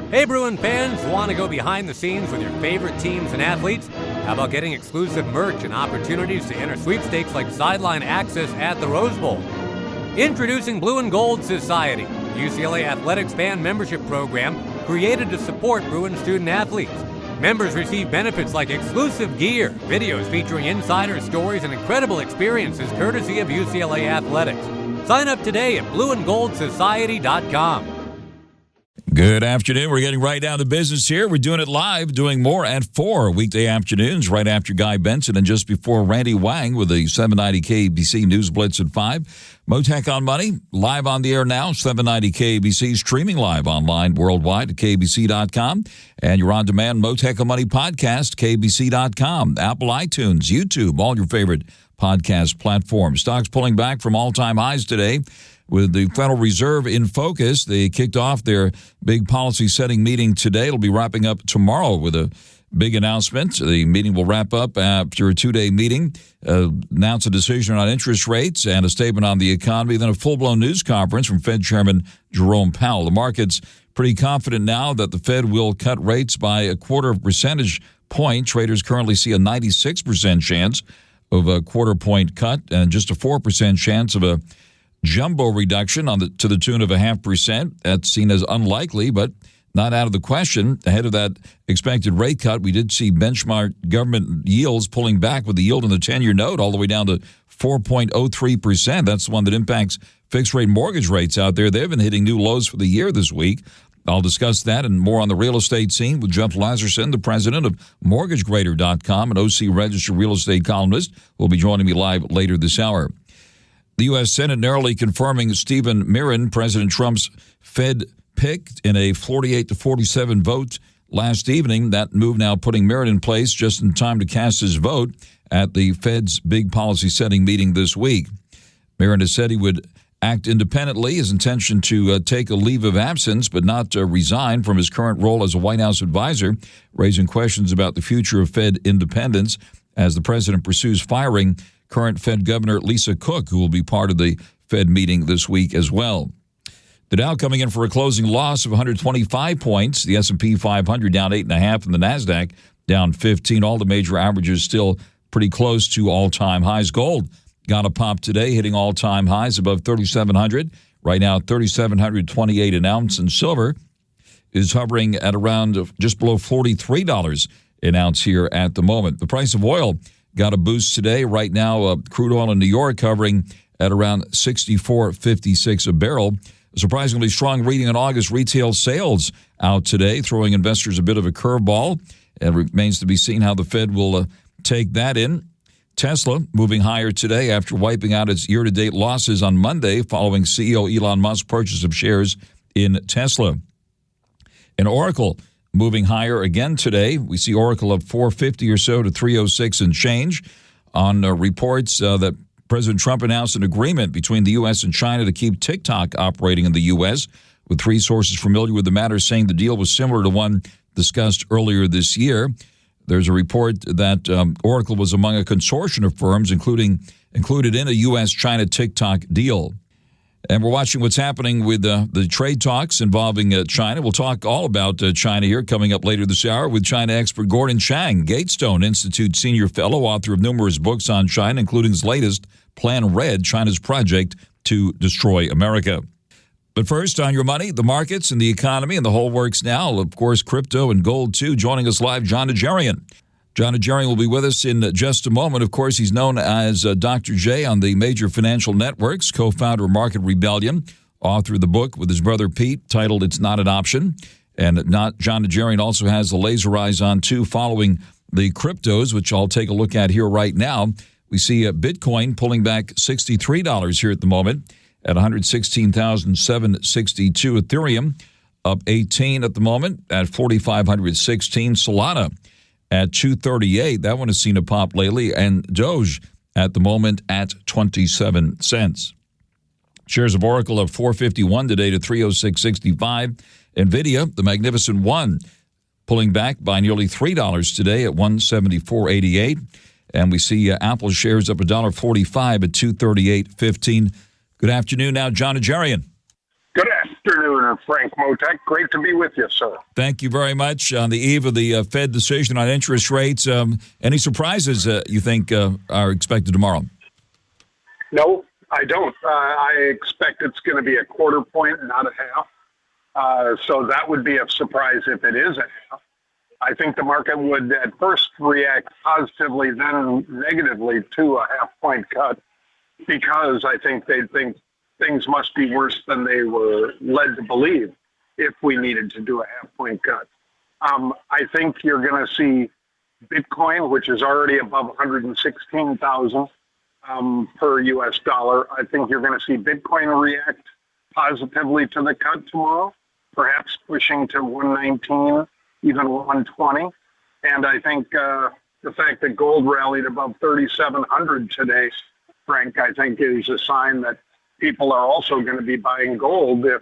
Hey, Bruin fans, want to go behind the scenes with your favorite teams and athletes? How about getting exclusive merch and opportunities to enter sweepstakes like sideline access at the Rose Bowl? Introducing Blue and Gold Society, UCLA Athletics fan membership program created to support Bruin student athletes. Members receive benefits like exclusive gear, videos featuring insider stories, and incredible experiences courtesy of UCLA Athletics. Sign up today at blueandgoldsociety.com. Good afternoon. We're getting right down to business here. We're doing it live, doing more at 4 weekday afternoons, right after Guy Benson and just before Randy Wang with the 790 KBC News Blitz at 5. Mottek On Money, live on the air now, 790 KBC, streaming live online worldwide at kbc.com. And your on-demand Mottek On Money podcast, kbc.com, Apple iTunes, YouTube, all your favorite podcast platforms. Stocks pulling back from all-time highs today. With the Federal Reserve in focus, they kicked off their big policy-setting meeting today. It'll be wrapping up tomorrow with a big announcement. The meeting will wrap up after a two-day meeting, announce a decision on interest rates and a statement on the economy, then a full-blown news conference from Fed Chairman Jerome Powell. The market's pretty confident now that the Fed will cut rates by a quarter percentage point. Traders currently see a 96% chance of a quarter-point cut and just a 4% chance of a jumbo reduction to the tune of 0.5%. That's seen as unlikely, but not out of the question. Ahead of that expected rate cut, we did see benchmark government yields pulling back with the yield on the 10-year note all the way down to 4.03%. That's the one that impacts fixed-rate mortgage rates out there. They've been hitting new lows for the year this week. I'll discuss that and more on the real estate scene with Jeff LAZERSON, the president of MortgageGrader.com, an OC registered real estate columnist, who will be joining me live later this hour. The U.S. Senate narrowly confirming Stephen Mirren, President Trump's Fed pick, in a 48-47 vote last evening. That move now putting Mirren in place just in time to cast his vote at the Fed's big policy-setting meeting this week. Mirren has said he would act independently, his intention to take a leave of absence but not resign from his current role as a White House advisor, raising questions about the future of Fed independence as the president pursues firing current Fed Governor Lisa Cook, who will be part of the Fed meeting this week as well. The Dow coming in for a closing loss of 125 points. The S&P 500 down 8.5, and the NASDAQ down 15. All the major averages still pretty close to all-time highs. Gold got a pop today, hitting all-time highs above 3,700. Right now, 3,728 an ounce. And silver is hovering at around just below $43 an ounce here at the moment. The price of oil got a boost today. Right now, crude oil in New York hovering at around $64.56 a barrel. A surprisingly strong reading in August retail sales out today, throwing investors a bit of a curveball. It remains to be seen how the Fed will take that in. Tesla moving higher today after wiping out its year-to-date losses on Monday following CEO Elon Musk's purchase of shares in Tesla. And Oracle moving higher again today. We see Oracle up $4.50 or so to $3.06 and change on reports that President Trump announced an agreement between the U.S. and China to keep TikTok operating in the U.S., with three sources familiar with the matter saying the deal was similar to one discussed earlier this year. There's a report that Oracle was among a consortium of firms included in a U.S.-China TikTok deal. And we're watching what's happening with the trade talks involving China. We'll talk all about China here coming up later this hour with China expert Gordon Chang, Gatestone Institute senior fellow, author of numerous books on China, including his latest, Plan Red, China's Project to Destroy America. But first, on your money, the markets and the economy and the whole works now. Of course, crypto and gold, too. Joining us live, John NAJARIAN. John NAJARIAN will be with us in just a moment. Of course, he's known as Dr. J on the major financial networks, co-founder of Market Rebellion, author of the book with his brother Pete titled It's Not an Option. And John NAJARIAN also has the laser eyes on, too, following the cryptos, which I'll take a look at here right now. We see Bitcoin pulling back $63 here at the moment at 116,762. Ethereum up 18 at the moment at 4,516. Solana at 238. That one has seen a pop lately. And Doge at the moment at 27 cents. Shares of Oracle up 451 today to 306.65. NVIDIA, the Magnificent One, pulling back by nearly $3 today at 174.88. And we see Apple shares up $1.45 at 238.15. Good afternoon now, John NAJARIAN. Good afternoon, afternoon, Frank Mottek. Great to be with you, sir. Thank you very much. On the eve of the Fed decision on interest rates, any surprises you think are expected tomorrow? No, I don't. I expect it's going to be a quarter point, not a half. So that would be a surprise if it is a half. I think the market would at first react positively, then negatively to a half-point cut, because I think they'd think things must be worse than they were led to believe if we needed to do a half-point cut. I think you're going to see Bitcoin, which is already above 116,000 per U.S. dollar. I think you're going to see Bitcoin react positively to the cut tomorrow, perhaps pushing to 119, even 120. And I think the fact that gold rallied above 3,700 today, Frank, I think is a sign that people are also going to be buying gold if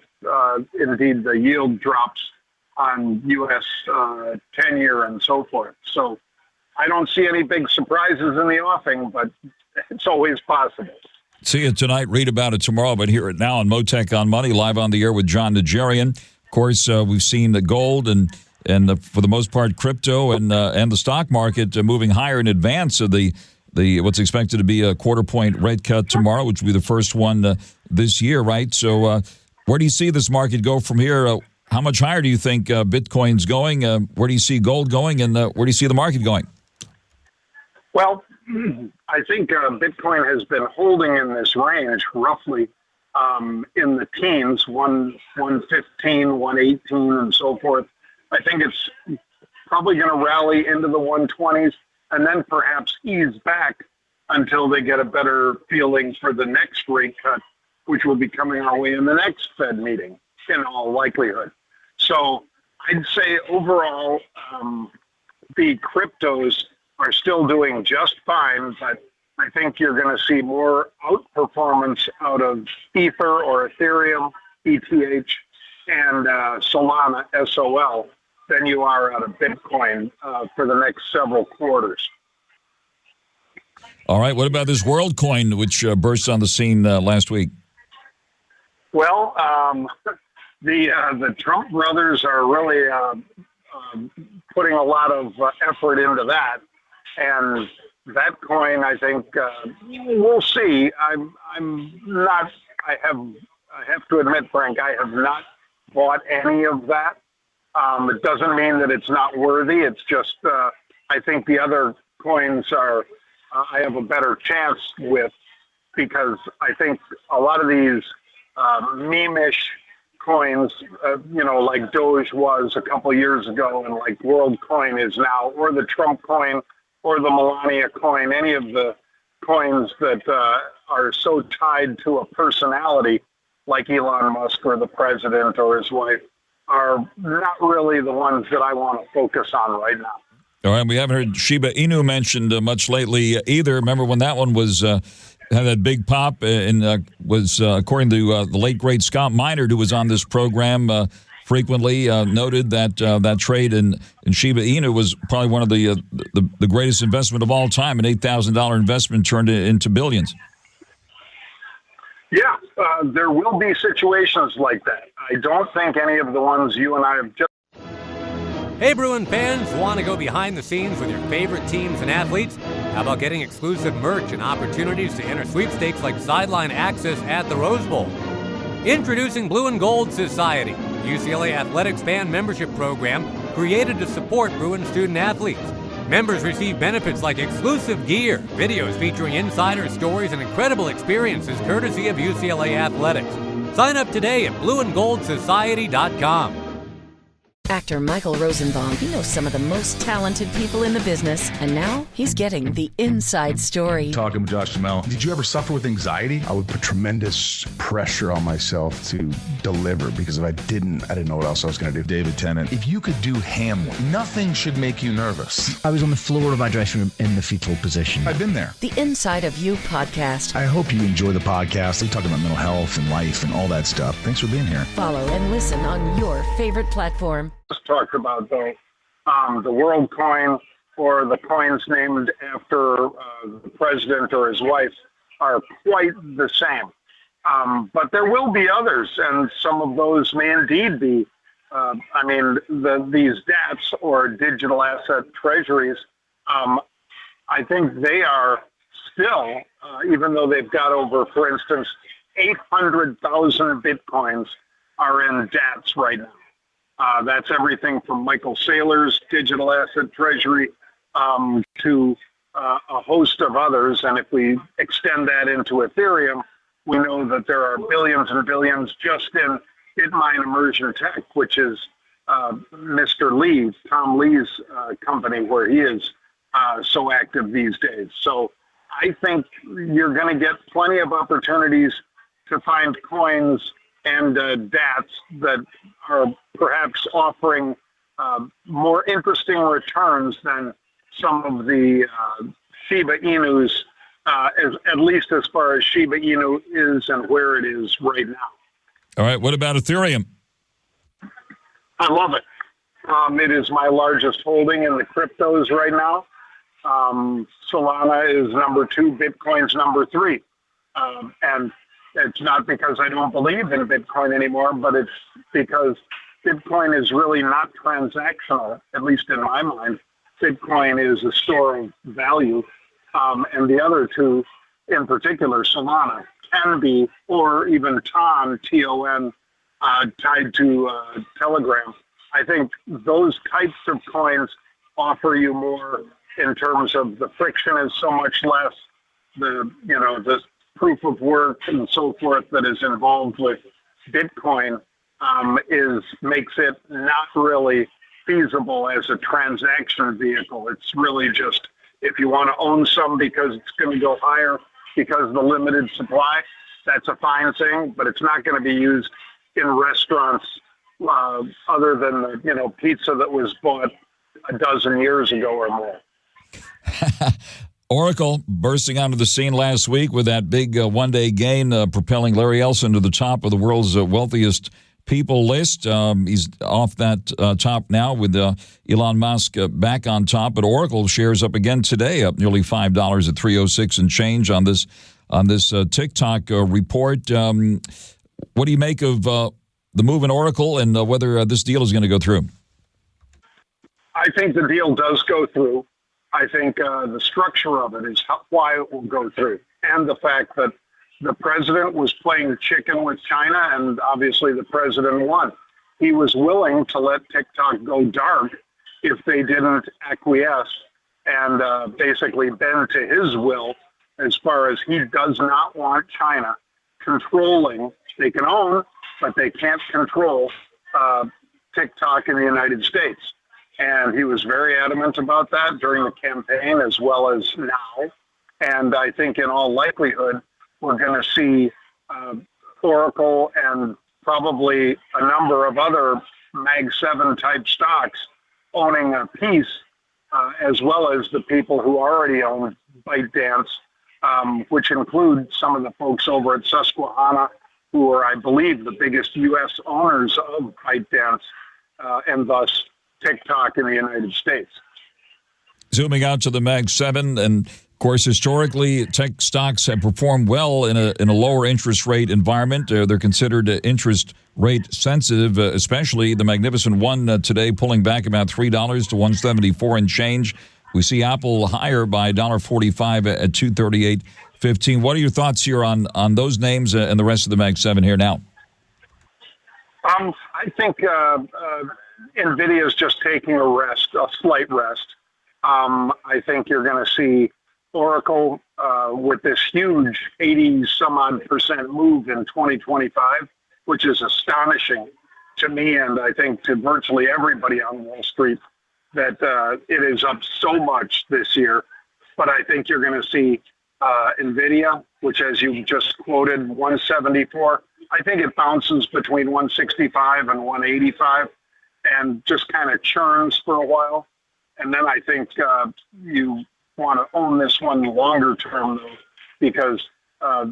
indeed the yield drops on U.S. 10-year and so forth. So I don't see any big surprises in the offing, but it's always possible. See it tonight, read about it tomorrow, but hear it now on Mottek On Money, live on the air with John NAJARIAN. Of course, we've seen the gold and for the most part, crypto and the stock market moving higher in advance of the what's expected to be a quarter point rate cut tomorrow, which will be the first one this year, right? So where do you see this market go from here? How much higher do you think Bitcoin's going? Where do you see gold going? And where do you see the market going? Well, I think Bitcoin has been holding in this range roughly in the teens, 115, 118, and so forth. I think it's probably going to rally into the 120s and then perhaps ease back until they get a better feeling for the next rate cut, which will be coming our way in the next Fed meeting, in all likelihood. So I'd say overall, the cryptos are still doing just fine, but I think you're going to see more outperformance out of Ether or Ethereum, ETH, and Solana, SOL, than you are out of Bitcoin for the next several quarters. All right. What about this WorldCoin, which burst on the scene last week? Well, the Trump brothers are really putting a lot of effort into that, and that coin, I think, we'll see. I'm not. I have to admit, Frank, I have not bought any of that. It doesn't mean that it's not worthy. It's just I think the other coins are I have a better chance with, because I think a lot of these meme-ish coins, like Doge was a couple years ago, and like WorldCoin is now, or the Trump coin, or the Melania coin, any of the coins that are so tied to a personality like Elon Musk or the president or his wife, are not really the ones that I want to focus on right now. All right, we haven't heard Shiba Inu mentioned much lately either. Remember when that one was had that big pop and was, according to the late, great Scott Minerd, who was on this program frequently, noted that that trade in Shiba Inu was probably one of the greatest investment of all time, an $8,000 investment turned into billions. Yeah, there will be situations like that. I don't think any of the ones you and I have just... Hey, Bruin fans, want to go behind the scenes with your favorite teams and athletes? How about getting exclusive merch and opportunities to enter sweepstakes like sideline access at the Rose Bowl? Introducing Blue and Gold Society, UCLA Athletics fan membership program created to support Bruin student athletes. Members receive benefits like exclusive gear, videos featuring insider stories, and incredible experiences courtesy of UCLA Athletics. Sign up today at blueandgoldsociety.com. Actor Michael Rosenbaum, he knows some of the most talented people in the business, and now he's getting the inside story. Talking with Josh Duhamel. Did you ever suffer with anxiety? I would put tremendous pressure on myself to deliver, because if I didn't know what else I was going to do. David Tennant. If you could do Hamlet, nothing should make you nervous. I was on the floor of my dressing room in the fetal position. I've been there. The Inside of You podcast. I hope you enjoy the podcast. We talk about mental health and life and all that stuff. Thanks for being here. Follow and listen on your favorite platform. Just talked about, though, the WorldCoin or the coins named after the president or his wife are quite the same. But there will be others, and some of those may indeed be. These DATs, or digital asset treasuries, I think they are still, even though they've got over, for instance, 800,000 Bitcoins are in DATs right now. That's everything from Michael Saylor's digital asset treasury to a host of others. And if we extend that into Ethereum, we know that there are billions and billions just in Bitmine Immersion Tech, which is Mr. Lee, Tom Lee's company, where he is so active these days. So I think you're going to get plenty of opportunities to find coins and DATs that are perhaps offering more interesting returns than some of the Shiba Inus, at least as far as Shiba Inu is and where it is right now. All right, what about Ethereum? I love it. It is my largest holding in the cryptos right now. Solana is number 2, Bitcoin's number 3. And it's not because I don't believe in Bitcoin anymore, but it's because Bitcoin is really not transactional, at least in my mind. Bitcoin is a store of value. And the other two, in particular, Solana, can be, or even TON, T-O-N, tied to Telegram. I think those types of coins offer you more in terms of the friction is so much less, the proof of work and so forth that is involved with Bitcoin makes it not really feasible as a transaction vehicle. It's really just if you want to own some because it's going to go higher because of the limited supply, that's a fine thing, but it's not going to be used in restaurants other than the pizza that was bought a dozen years ago or more. Oracle bursting onto the scene last week with that big one-day gain, propelling Larry Ellison to the top of the world's wealthiest people list. He's off that top now with Elon Musk back on top. But Oracle shares up again today, up nearly $5 at 306 and change on this TikTok report. What do you make of the move in Oracle and whether this deal is going to go through? I think the deal does go through. I think the structure of it is why it will go through, and the fact that the president was playing chicken with China, and obviously the president won. He was willing to let TikTok go dark if they didn't acquiesce and basically bend to his will, as far as he does not want China controlling. They can own, but they can't control TikTok in the United States. And he was very adamant about that during the campaign as well as now. And I think in all likelihood, we're going to see Oracle and probably a number of other Mag 7 type stocks owning a piece, as well as the people who already own ByteDance, which include some of the folks over at Susquehanna, who are, I believe, the biggest U.S. owners of ByteDance, and thus TikTok in the United States. Zooming out to the Mag 7, and of course, historically, tech stocks have performed well in a lower interest rate environment. They're considered interest rate sensitive, especially the Magnificent One today, pulling back about $3 to $174 and change. We see Apple higher by $1.45 at $238.15. What are your thoughts here on those names and the rest of the Mag 7 here now? I think NVIDIA is just taking a slight rest. I think you're going to see Oracle with this huge 80-some-odd% move in 2025, which is astonishing to me and I think to virtually everybody on Wall Street that it is up so much this year. But I think you're going to see NVIDIA, which, as you just quoted, 174. I think it bounces between 165 and 185 and just kind of churns for a while. And then I think you want to own this one longer term, though, because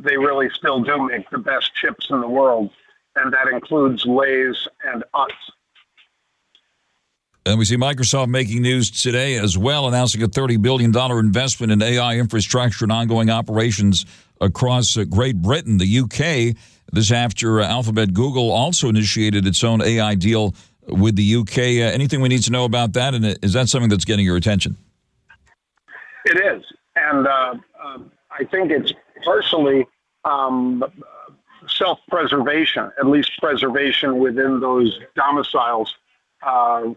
they really still do make the best chips in the world, and that includes Lays and us. And we see Microsoft making news today as well, announcing a $30 billion investment in AI infrastructure and ongoing operations across Great Britain. The UK, this after Alphabet Google also initiated its own AI deal with the UK. Anything we need to know about that? And is that something that's getting your attention? It is. And I think it's partially self-preservation, at least preservation within those domiciles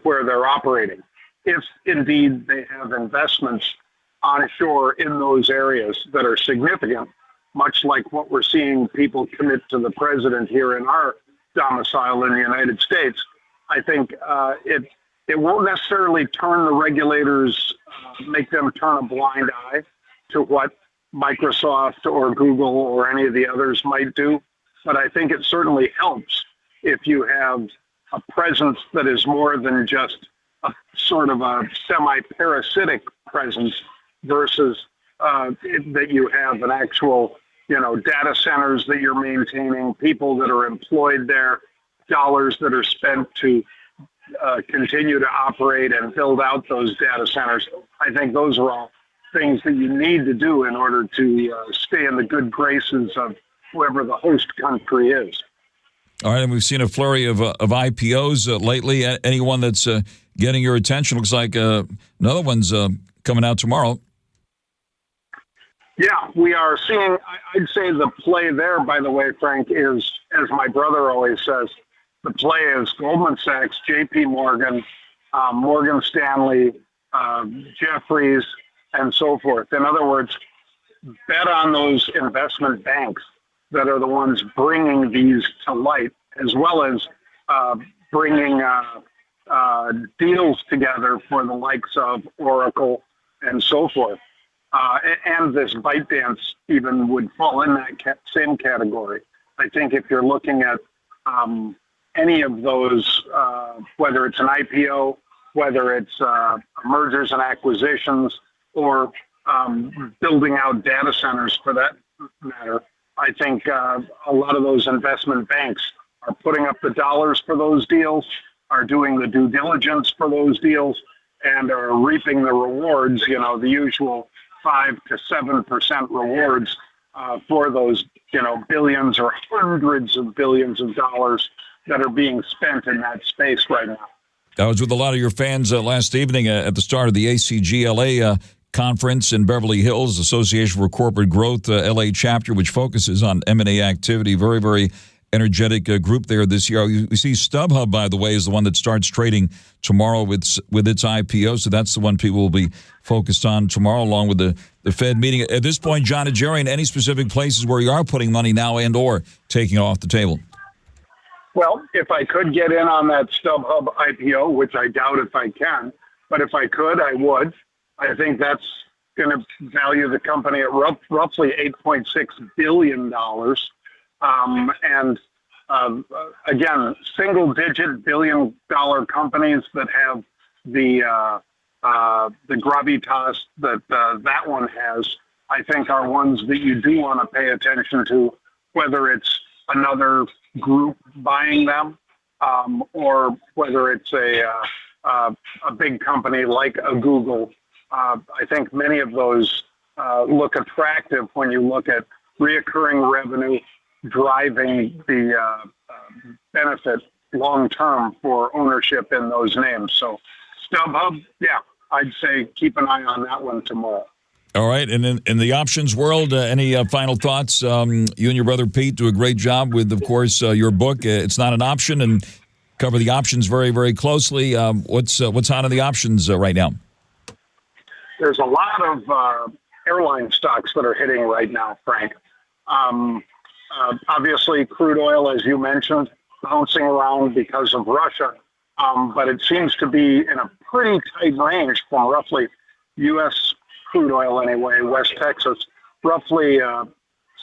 where they're operating. If indeed they have investments onshore in those areas that are significant, much like what we're seeing people commit to the president here in our domicile in the United States, I think it won't necessarily turn the regulators, make them turn a blind eye to what Microsoft or Google or any of the others might do. But I think it certainly helps if you have a presence that is more than just a sort of a semi-parasitic presence versus that you have an actual, data centers that you're maintaining, people that are employed there, dollars that are spent to continue to operate and build out those data centers. I think those are all things that you need to do in order to stay in the good graces of whoever the host country is. All right, and we've seen a flurry of IPOs lately. Anyone that's getting your attention? Looks like another one's coming out tomorrow. Yeah, we are seeing, I'd say the play there, by the way, Frank, is, as my brother always says, the play is Goldman Sachs, JP Morgan, Morgan Stanley, Jefferies, and so forth. In other words, bet on those investment banks that are the ones bringing these to light, as well as bringing deals together for the likes of Oracle and so forth. And this ByteDance even would fall in that same category. I think if you're looking at any of those, whether it's an IPO, whether it's mergers and acquisitions, or building out data centers for that matter, I think a lot of those investment banks are putting up the dollars for those deals, are doing the due diligence for those deals, and are reaping the rewards, the usual 5 to 7% rewards for those, billions or hundreds of billions of dollars that are being spent in that space right now. I was with a lot of your fans last evening at the start of the ACGLA conference in Beverly Hills, Association for Corporate Growth, LA chapter, which focuses on M&A activity. Very, very energetic group there this year. We see StubHub, by the way, is the one that starts trading tomorrow with its IPO. So that's the one people will be focused on tomorrow, along with the Fed meeting. At this point, John Najarian, any specific places where you are putting money now and or taking it off the table? Well, if I could get in on that StubHub IPO, which I doubt if I can, but if I could, I would. I think that's going to value the company at roughly $8.6 billion. And again, single-digit billion-dollar companies that have the gravitas that that one has, I think are ones that you do want to pay attention to, whether it's another group buying them or whether it's a big company like a Google. I think many of those look attractive when you look at reoccurring revenue driving the benefit long-term for ownership in those names. So StubHub, yeah, I'd say keep an eye on that one tomorrow. All right, and in the options world, any final thoughts? You and your brother Pete do a great job with, of course, your book. It's Not an Option, and cover the options very, very closely. What's hot on the options right now? There's a lot of airline stocks that are hitting right now, Frank. Obviously, crude oil, as you mentioned, bouncing around because of Russia, but it seems to be in a pretty tight range from roughly U.S. crude oil anyway, West Texas, roughly $60,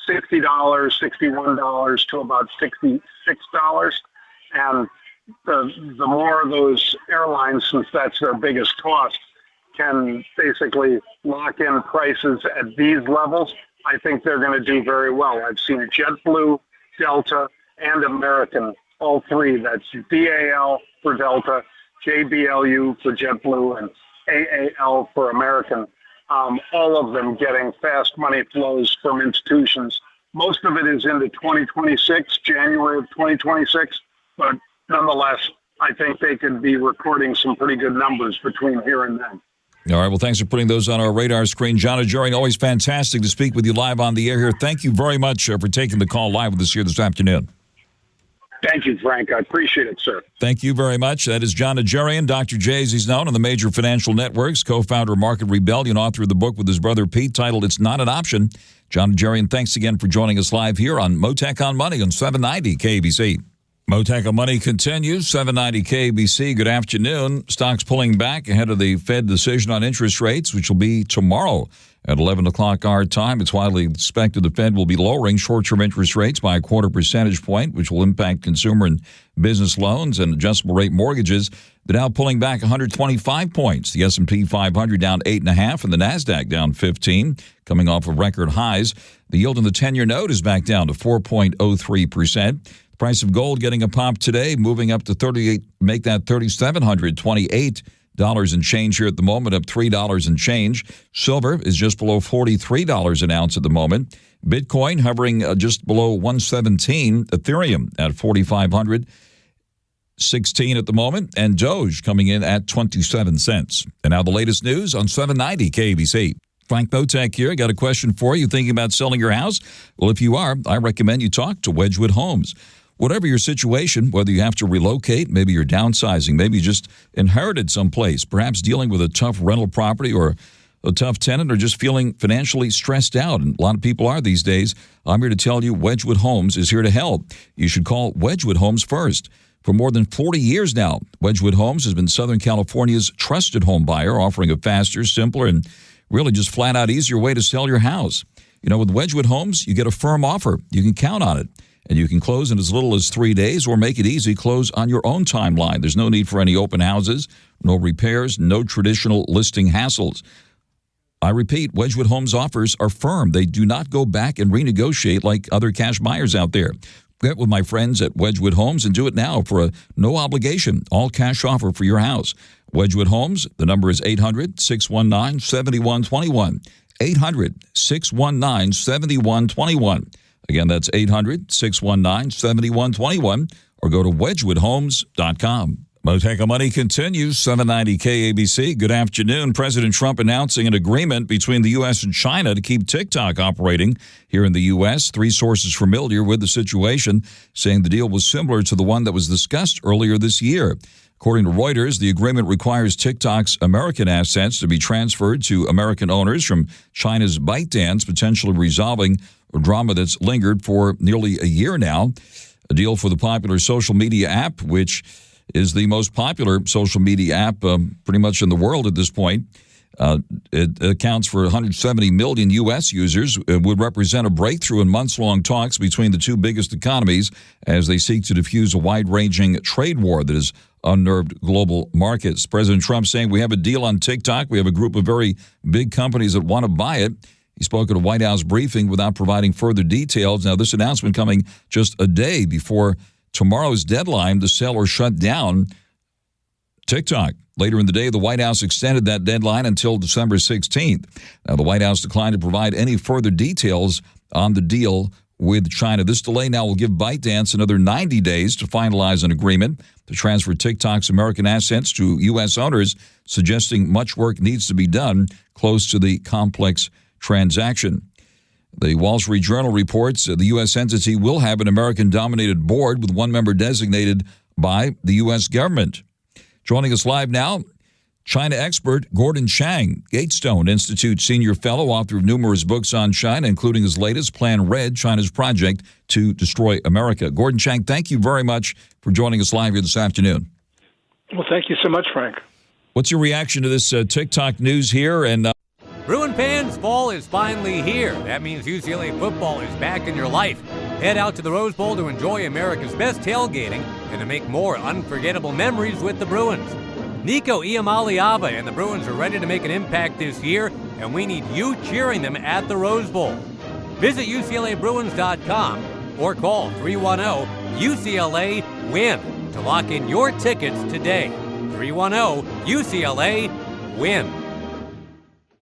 $61 to about $66. And the more of those airlines, since that's their biggest cost, can basically lock in prices at these levels, I think they're going to do very well. I've seen JetBlue, Delta, and American, all three. That's DAL for Delta, JBLU for JetBlue and AAL for American, all of them getting fast money flows from institutions. Most of it is into 2026, January of 2026, but nonetheless, I think they could be recording some pretty good numbers between here and then. All right, well, thanks for putting those on our radar screen. John NAJARIAN, always fantastic to speak with you live on the air here. Thank you very much for taking the call live with us here this afternoon. Thank you, Frank. I appreciate it, sir. Thank you very much. That is John NAJARIAN, Dr. J, as he's known on the major financial networks, co-founder of Market Rebellion, author of the book with his brother Pete titled It's Not an Option. John NAJARIAN, thanks again for joining us live here on Mottek On Money on 790 KBC. Mottek On Money continues, 790 KBC. Good afternoon. Stocks pulling back ahead of the Fed decision on interest rates, which will be tomorrow at 11 o'clock our time. It's widely expected the Fed will be lowering short-term interest rates by a 0.25 percentage point, which will impact consumer and business loans and adjustable rate mortgages. The Dow pulling back 125 points. The S&P 500 down 8.5 and the NASDAQ down 15, coming off of record highs. The yield on the 10-year note is back down to 4.03%. The price of gold getting a pop today, moving up to $3,728 and change here at the moment, up $3 and change. Silver is just below $43 an ounce at the moment. Bitcoin hovering just below 117. Ethereum at 4,516 at the moment. And Doge coming in at 27 cents. And now the latest news on 790 KBC. Frank Mottek here. Got a question for you. Thinking about selling your house? Well, if you are, I recommend you talk to Wedgwood Homes. Whatever your situation, whether you have to relocate, maybe you're downsizing, maybe you just inherited someplace, perhaps dealing with a tough rental property or a tough tenant, or just feeling financially stressed out, and a lot of people are these days, I'm here to tell you Wedgwood Homes is here to help. You should call Wedgwood Homes first. For more than 40 years now, Wedgwood Homes has been Southern California's trusted home buyer, offering a faster, simpler, and really just flat-out easier way to sell your house. You know, with Wedgwood Homes, you get a firm offer. You can count on it. And you can close in as little as 3 days, or make it easy, close on your own timeline. There's no need for any open houses, no repairs, no traditional listing hassles. I repeat, Wedgwood Homes offers are firm. They do not go back and renegotiate like other cash buyers out there. Get with my friends at Wedgwood Homes and do it now for a no obligation, all cash offer for your house. Wedgwood Homes, the number is 800-619-7121. 800-619-7121. Again, that's 800-619-7121, or go to wedgwoodhomes.com. Mottek On Money continues, 790 KABC. Good afternoon. President Trump announcing an agreement between the U.S. and China to keep TikTok operating here in the U.S. Three sources familiar with the situation saying the deal was similar to the one that was discussed earlier this year. According to Reuters, the agreement requires TikTok's American assets to be transferred to American owners from China's ByteDance, potentially resolving a drama that's lingered for nearly a year now. A deal for the popular social media app, which is the most popular social media app pretty much in the world at this point. It accounts for 170 million U.S. users. It would represent a breakthrough in months-long talks between the two biggest economies as they seek to defuse a wide-ranging trade war that has unnerved global markets. President Trump saying, we have a deal on TikTok. We have a group of very big companies that want to buy it. He spoke at a White House briefing without providing further details. Now, this announcement coming just a day before tomorrow's deadline to sell or shut down TikTok. Later in the day, the White House extended that deadline until December 16th. Now, the White House declined to provide any further details on the deal with China. This delay now will give ByteDance another 90 days to finalize an agreement to transfer TikTok's American assets to U.S. owners, suggesting much work needs to be done close to the complex transaction. The Wall Street Journal reports the U.S. entity will have an American-dominated board with one member designated by the U.S. government. Joining us live now, China expert Gordon Chang, Gatestone Institute senior fellow, author of numerous books on China, including his latest, Plan Red, China's Project to Destroy America. Gordon Chang, thank you very much for joining us live here this afternoon. Well, thank you so much, Frank. What's your reaction to this TikTok news here? And Bruin fans, fall is finally here. That means UCLA football is back in your life. Head out to the Rose Bowl to enjoy America's best tailgating and to make more unforgettable memories with the Bruins. Nico Iamaleava and the Bruins are ready to make an impact this year, and we need you cheering them at the Rose Bowl. Visit UCLABruins.com or call 310-UCLA-WIN to lock in your tickets today. 310-UCLA-WIN.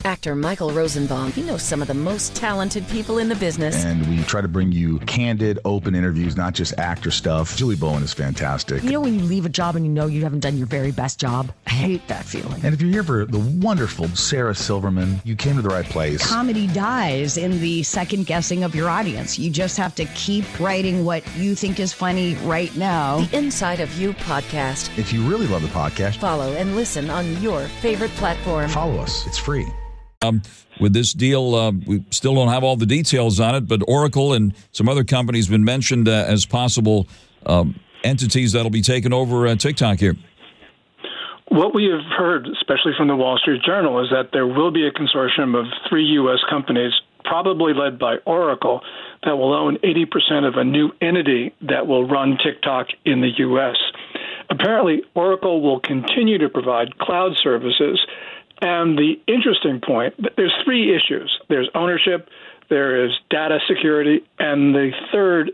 Actor Michael Rosenbaum, he knows some of the most talented people in the business. And we try to bring you candid, open interviews, not just actor stuff. Julie Bowen is fantastic. You know when you leave a job and you know you haven't done your very best job? I hate that feeling. And if you're here for the wonderful Sarah Silverman, you came to the right place. Comedy dies in the second guessing of your audience. You just have to keep writing what you think is funny right now. The Inside of You podcast. If you really love the podcast, Follow and listen on your favorite platform. follow us. It's free. With this deal, we still don't have all the details on it, but Oracle and some other companies have been mentioned as possible entities that'll be taking over TikTok here. What we have heard, especially from the Wall Street Journal, is that there will be a consortium of 3 U.S. companies, probably led by Oracle, that will own 80% of a new entity that will run TikTok in the U.S. Apparently, Oracle will continue to provide cloud services. And the interesting point, there's 3 issues. There's ownership, there is data security, and the third,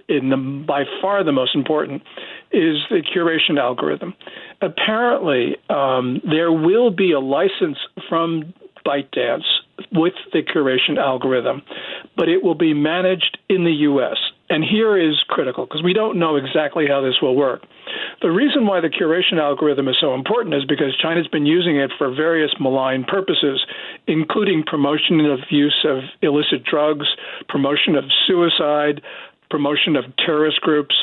by far the most important, is the curation algorithm. Apparently, there will be a license from ByteDance with the curation algorithm, but it will be managed in the U.S. And here is critical, because we don't know exactly how this will work. The reason why the curation algorithm is so important is because China's been using it for various malign purposes, including promotion of use of illicit drugs, promotion of suicide, promotion of terrorist groups,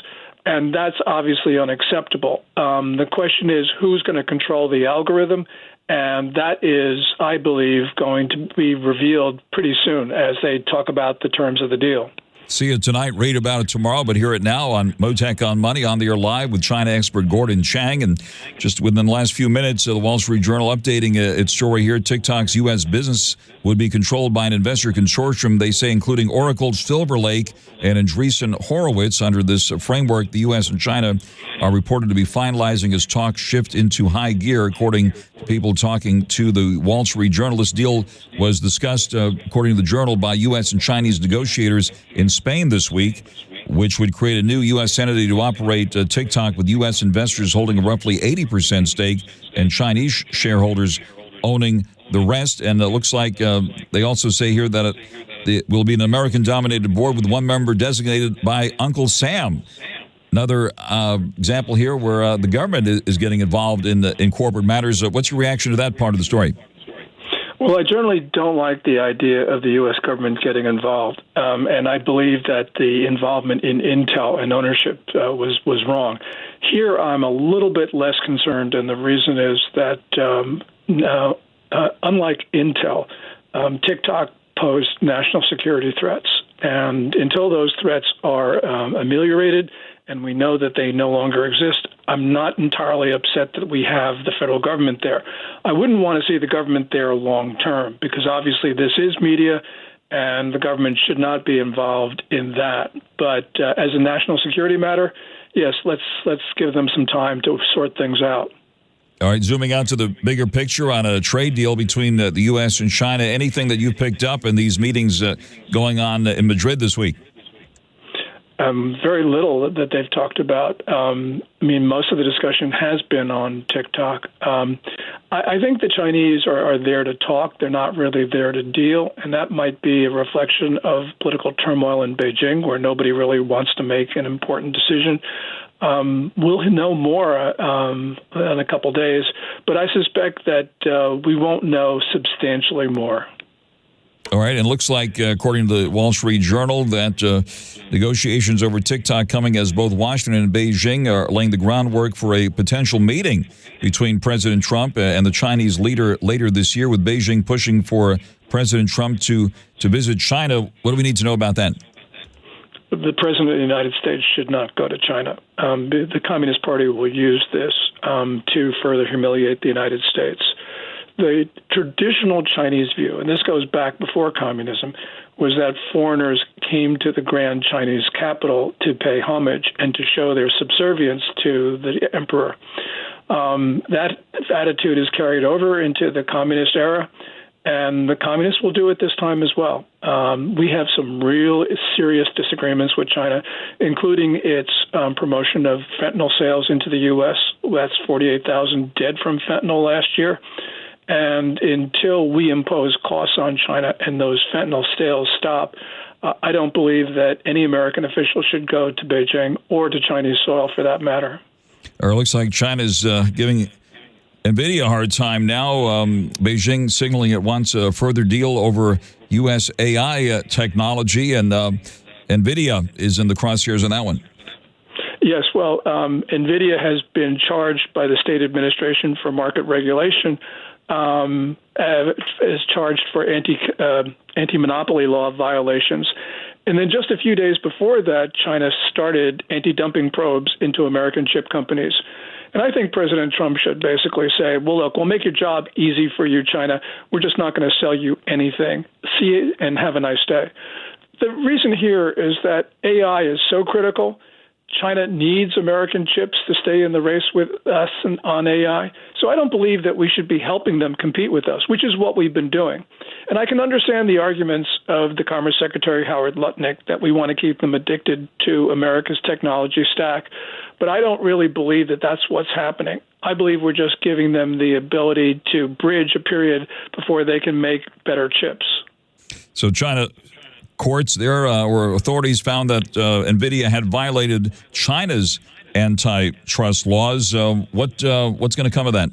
and that's obviously unacceptable. The question is, who's going to control the algorithm? And that is, I believe, going to be revealed pretty soon as they talk about the terms of the deal. See it tonight, read about it tomorrow, but hear it now on Mottek On Money, on the air live with China expert Gordon Chang. And just within the last few minutes, the Wall Street Journal updating its story here. TikTok's U.S. business would be controlled by an investor consortium, they say, including Oracle, Silver Lake, and Andreessen Horowitz. Under this framework, the U.S. and China are reported to be finalizing as talks shift into high gear, according to people talking to the Wall Street Journal. This deal was discussed, according to the Journal, by U.S. and Chinese negotiators in Spain this week, which would create a new U.S. entity to operate TikTok, with U.S. investors holding a roughly 80% stake and Chinese shareholders owning the rest. And it looks like they also say here that it will be an American-dominated board with one member designated by Uncle Sam. Another example here where the government is getting involved in corporate matters. What's your reaction to that part of the story? Well, I generally don't like the idea of the U.S. government getting involved, and I believe that the involvement in Intel and ownership was wrong. Here, I'm a little bit less concerned, and the reason is that unlike Intel, TikTok posed national security threats, and until those threats are ameliorated and we know that they no longer exist, I'm not entirely upset that we have the federal government there. I wouldn't want to see the government there long term, because obviously this is media and the government should not be involved in that. But as a national security matter, yes, let's give them some time to sort things out. All right, zooming out to the bigger picture on a trade deal between the U.S. and China, anything that you picked up in these meetings going on in Madrid this week? Very little that they've talked about. Most of the discussion has been on TikTok. I think the Chinese are there to talk. They're not really there to deal, and that might be a reflection of political turmoil in Beijing, where nobody really wants to make an important decision. We'll know more in a couple days, but I suspect that we won't know substantially more. All right, and it looks like, according to the Wall Street Journal, that negotiations over TikTok coming as both Washington and Beijing are laying the groundwork for a potential meeting between President Trump and the Chinese leader later this year, with Beijing pushing for President Trump to visit China. What do we need to know about that? The President of the United States should not go to China. The Communist Party will use this to further humiliate the United States. The traditional Chinese view, and this goes back before communism, was that foreigners came to the grand Chinese capital to pay homage and to show their subservience to the emperor. That attitude is carried over into the communist era, and the communists will do it this time as well. We have some real serious disagreements with China, including its promotion of fentanyl sales into the U.S. That's 48,000 dead from fentanyl last year. And until we impose costs on China and those fentanyl sales stop, I don't believe that any American official should go to Beijing or to Chinese soil for that matter. It looks like China's giving NVIDIA a hard time now. Beijing signaling it wants a further deal over U.S. AI technology, and NVIDIA is in the crosshairs on that one. Yes, well, NVIDIA has been charged by the state administration for market regulation, is charged for anti-monopoly law violations. And then just a few days before that, China started anti-dumping probes into American chip companies. And I think President Trump should basically say, well, look, we'll make your job easy for you, China. We're just not going to sell you anything. See you and have a nice day. The reason here is that AI is so critical. China needs American chips to stay in the race with us on AI. So I don't believe that we should be helping them compete with us, which is what we've been doing. And I can understand the arguments of the Commerce Secretary, Howard Lutnick, that we want to keep them addicted to America's technology stack. But I don't really believe that that's what's happening. I believe we're just giving them the ability to bridge a period before they can make better chips. So China courts there or authorities found that NVIDIA had violated China's antitrust laws. What's going to come of that?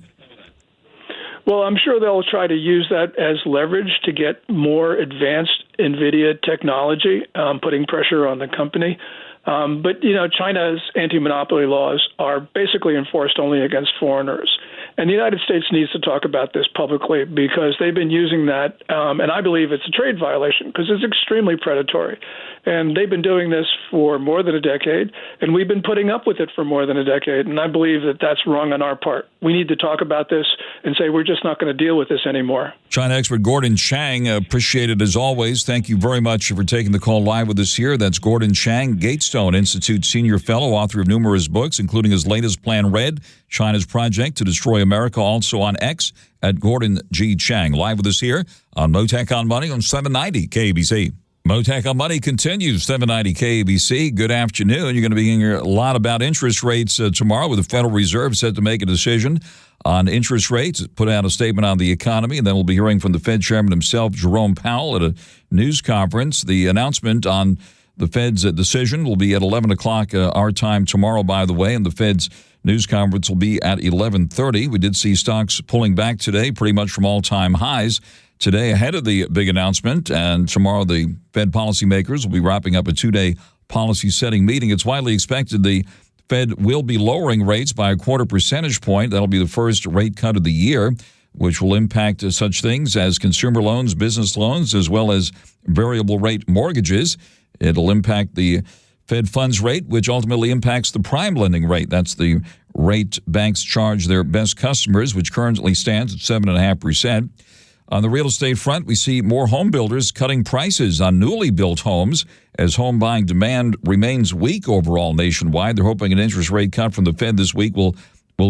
Well, I'm sure they'll try to use that as leverage to get more advanced NVIDIA technology, putting pressure on the company. But, China's anti-monopoly laws are basically enforced only against foreigners. And the United States needs to talk about this publicly because they've been using that, and I believe it's a trade violation because it's extremely predatory. And they've been doing this for more than a decade, and we've been putting up with it for more than a decade. And I believe that that's wrong on our part. We need to talk about this and say we're just not going to deal with this anymore. China expert Gordon Chang, appreciate it as always. Thank you very much for taking the call live with us here. That's Gordon Chang, Gatestone Institute Senior Fellow, author of numerous books, including his latest Plan Red, China's Project to Destroy America, also on X at Gordon G. Chang. Live with us here on Mottek On Money on 790 KBC. Mottek On Money continues, 790 KBC. Good afternoon. You're going to be hearing a lot about interest rates tomorrow, with the Federal Reserve set to make a decision on interest rates, put out a statement on the economy, and then we'll be hearing from the Fed chairman himself, Jerome Powell, at a news conference. The announcement on the Fed's decision will be at 11 o'clock our time tomorrow, by the way, and the Fed's news conference will be at 11:30. We did see stocks pulling back today, pretty much from all-time highs today ahead of the big announcement, and tomorrow the Fed policymakers will be wrapping up a two-day policy-setting meeting. It's widely expected the Fed will be lowering rates by a 0.25 percentage point. That'll be the first rate cut of the year, which will impact such things as consumer loans, business loans, as well as variable rate mortgages. It'll impact the Fed funds rate, which ultimately impacts the prime lending rate. That's the rate banks charge their best customers, which currently stands at 7.5%. On the real estate front, we see more home builders cutting prices on newly built homes as home buying demand remains weak overall nationwide. They're hoping an interest rate cut from the Fed this week will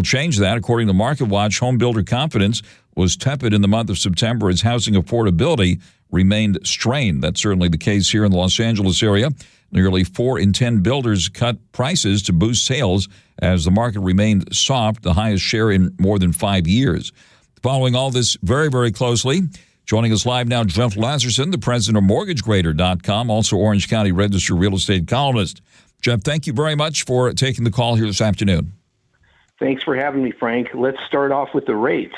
change that. According to MarketWatch, home builder confidence was tepid in the month of September as housing affordability remained strained. That's certainly the case here in the Los Angeles area. Nearly 4 in 10 builders cut prices to boost sales as the market remained soft, the highest share in more than 5 years. Following all this very, very closely, joining us live now, Jeff Lazerson, the president of MortgageGrader.com, also Orange County Register real estate columnist. Jeff, thank you very much for taking the call here this afternoon. Thanks for having me, Frank. Let's start off with the rates.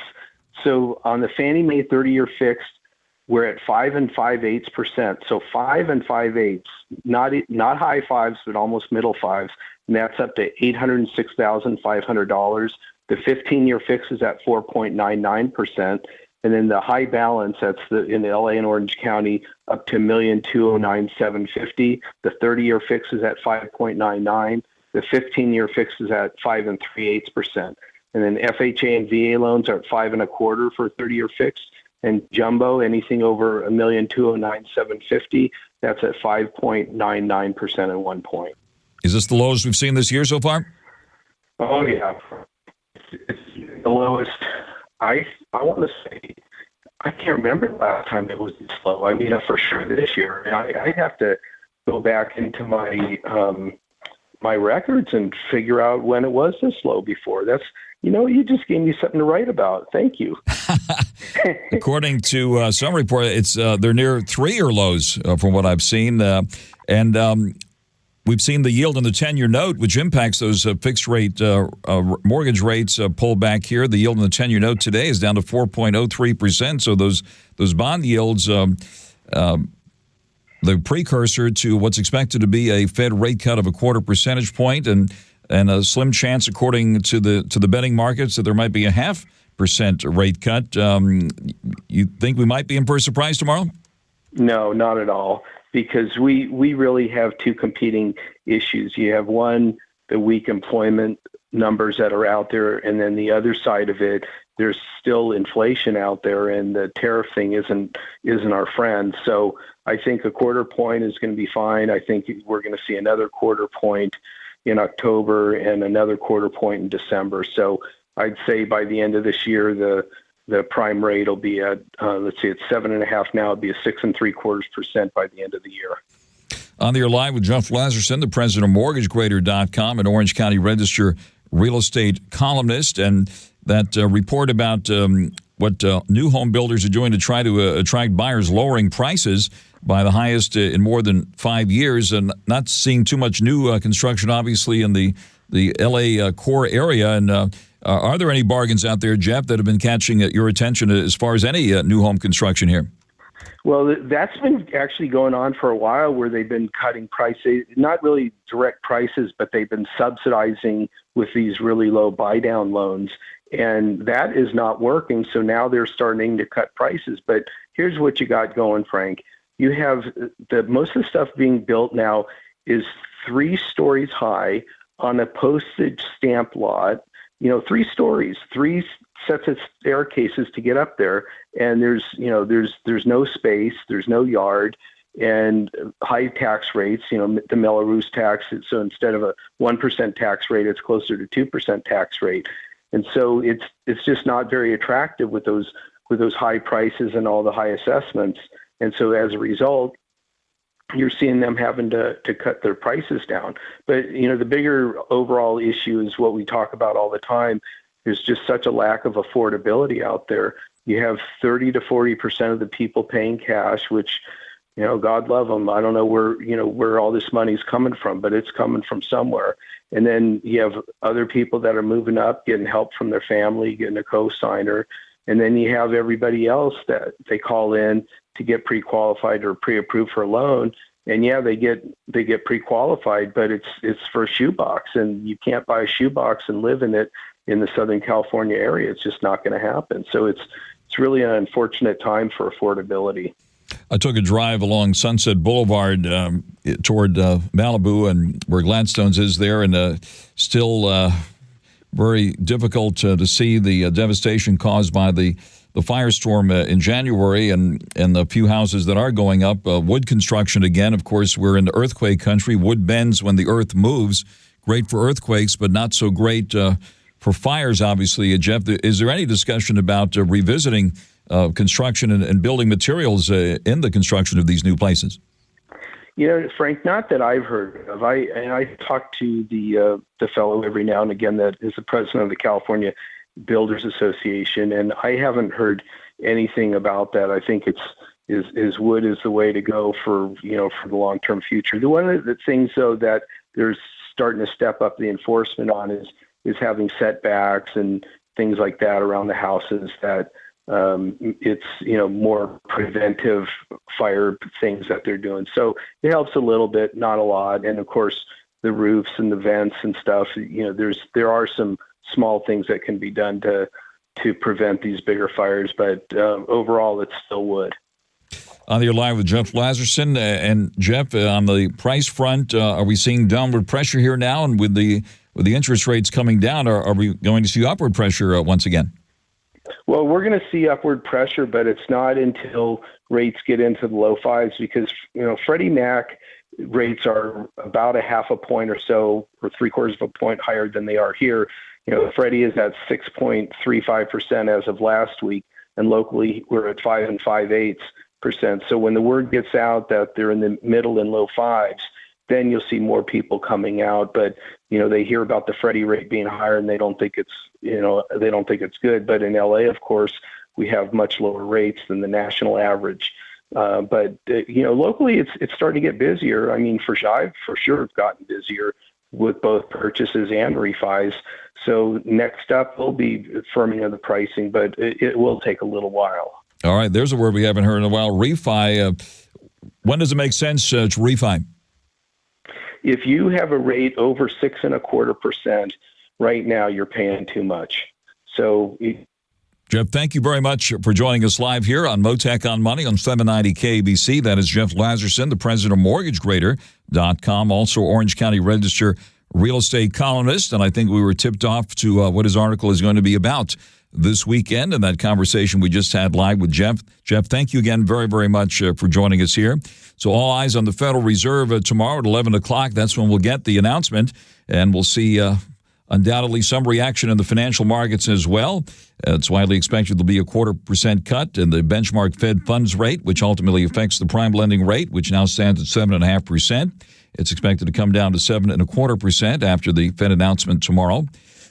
So on the Fannie Mae 30-year fixed, we're at 5 5/8%. So 5 5/8, not high fives, but almost middle fives, and that's up to $806,500. The 15-year fix is at 4.99%, and then the high balance, that's in the LA and Orange County, up to $1,209,750. The 30-year fix is at 5.99. The 15-year fix is at 5 3/8%, and then FHA and VA loans are at 5 1/4 for 30-year fix, and jumbo, anything over $1,209,750, that's at 5.99% at 1 point. Is this the lowest we've seen this year so far? Oh yeah. It's the lowest. I want to say I can't remember the last time it was this slow. I mean, for sure this year. And I'd have to go back into my my records and figure out when it was this low before. That's, you just gave me something to write about. Thank you. According to some report, it's they're near 3-year lows from what I've seen, and we've seen the yield on the 10-year note, which impacts those fixed rate mortgage rates, pull back here. The yield on the 10-year note today is down to 4.03%. So those bond yields, the precursor to what's expected to be a Fed rate cut of a 0.25 percentage point, and a slim chance, according to the betting markets, that there might be a 0.5% rate cut. You think we might be in for a surprise tomorrow? No, not at all. Because we really have two competing issues. You have one, the weak employment numbers that are out there, and then the other side of it, there's still inflation out there, and the tariff thing isn't our friend. So I think a 0.25 point is going to be fine. I think we're going to see another 0.25 point in October and another 0.25 point in December. So I'd say by the end of this year, the prime rate will be at, let's see, it's 7.5 now. It'll be a 6.75% by the end of the year. On the air live with Jeff Lazerson, the president of MortgageGrader.com, an Orange County Register real estate columnist, and that report about what new home builders are doing to try to attract buyers, lowering prices by the highest in more than 5 years, and not seeing too much new construction, obviously, in the L.A. core area. And are there any bargains out there, Jeff, that have been catching your attention as far as any new home construction here? Well, that's been actually going on for a while, where they've been cutting prices, not really direct prices, but they've been subsidizing with these really low buy-down loans. And that is not working. So now they're starting to cut prices. But here's what you got going, Frank. You have most of the stuff being built now is 3 stories high on a postage stamp lot. 3 stories, 3 sets of staircases to get up there, and there's no space, there's no yard, and high tax rates. The Melrose tax. So instead of a 1% tax rate, it's closer to 2% tax rate, and so it's just not very attractive with those high prices and all the high assessments. And so as a result, you're seeing them having to cut their prices down. But, the bigger overall issue is what we talk about all the time. There's just such a lack of affordability out there. You have 30 to 40% of the people paying cash, which, God love them. I don't know where all this money's coming from, but it's coming from somewhere. And then you have other people that are moving up, getting help from their family, getting a co-signer. And then you have everybody else that they call in to get pre-qualified or pre-approved for a loan. And yeah, they get pre-qualified, but it's for a shoebox, and you can't buy a shoebox and live in it in the Southern California area. It's just not going to happen. So it's really an unfortunate time for affordability. I took a drive along Sunset Boulevard toward Malibu, and where Gladstone's is there, and still very difficult to see the devastation caused by the firestorm in January, and the few houses that are going up. Wood construction again. Of course, we're in the earthquake country. Wood bends when the earth moves. Great for earthquakes, but not so great for fires, obviously. Jeff, is there any discussion about revisiting construction and building materials in the construction of these new places? Frank, not that I've heard of. I talk to the fellow every now and again that is the president of the California Builders Association, and I haven't heard anything about that. I think is wood is the way to go for the long-term future. One of the things, though, that they're starting to step up the enforcement on is having setbacks and things like that around the houses, that it's more preventive fire things that they're doing. So it helps a little bit, not a lot. And of course, the roofs and the vents and stuff. There are some small things that can be done to prevent these bigger fires, but overall, it's still wood. On the live with Jeff Lazerson. And Jeff, on the price front, are we seeing downward pressure here now? And with the interest rates coming down, are we going to see upward pressure once again? Well, we're going to see upward pressure, but it's not until rates get into the low 5s, because Freddie Mac rates are about a 0.5 point or so, or 0.75 point higher than they are here. Freddie is at 6.35% as of last week. and locally we're at 5 5/8%. So when the word gets out that they're in the middle and low fives, then you'll see more people coming out. But they hear about the Freddie rate being higher, and they don't think it's good. But in LA, of course, we have much lower rates than the national average. But locally, it's starting to get busier. I mean, I've for sure have gotten busier with both purchases and refis. So next up will be firming of the pricing, but it will take a little while. All right, there's a word we haven't heard in a while. Refi. When does it make sense to refi? If you have a rate over 6.25% right now, you're paying too much. So, Jeff, thank you very much for joining us live here on Mottek On Money on 790 KBC. That is Jeff Lazerson, the president of MortgageGrader.com, also Orange County Register real estate columnist. And I think we were tipped off to what his article is going to be about this weekend, and that conversation we just had live with Jeff. Jeff, thank you again very, very much for joining us here. So all eyes on the Federal Reserve tomorrow at 11 o'clock. That's when we'll get the announcement, and we'll see undoubtedly some reaction in the financial markets as well. It's widely expected there'll be a 0.25% cut in the benchmark Fed funds rate, which ultimately affects the prime lending rate, which now stands at 7.5%. It's expected to come down to 7.25% after the Fed announcement tomorrow.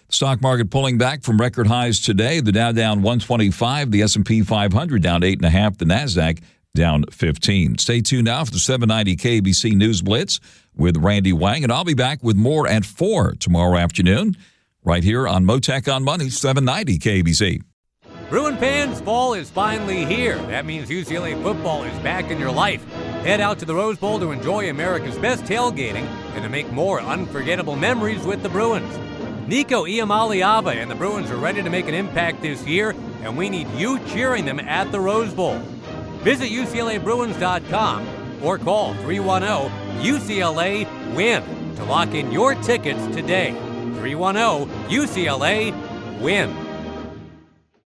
Stock market pulling back from record highs today. The Dow down 125, the S&P 500 down 8.5, the NASDAQ down 15. Stay tuned now for the 790 KBC News Blitz with Randy Wang, and I'll be back with more at 4 tomorrow afternoon right here on Mottek On Money, 790 KBC. Bruin fans, fall is finally here. That means UCLA football is back in your life. Head out to the Rose Bowl to enjoy America's best tailgating and to make more unforgettable memories with the Bruins. Nico Iamaleava and the Bruins are ready to make an impact this year, and we need you cheering them at the Rose Bowl. Visit UCLABruins.com or call 310-UCLA-WIN to lock in your tickets today. 310-UCLA-WIN.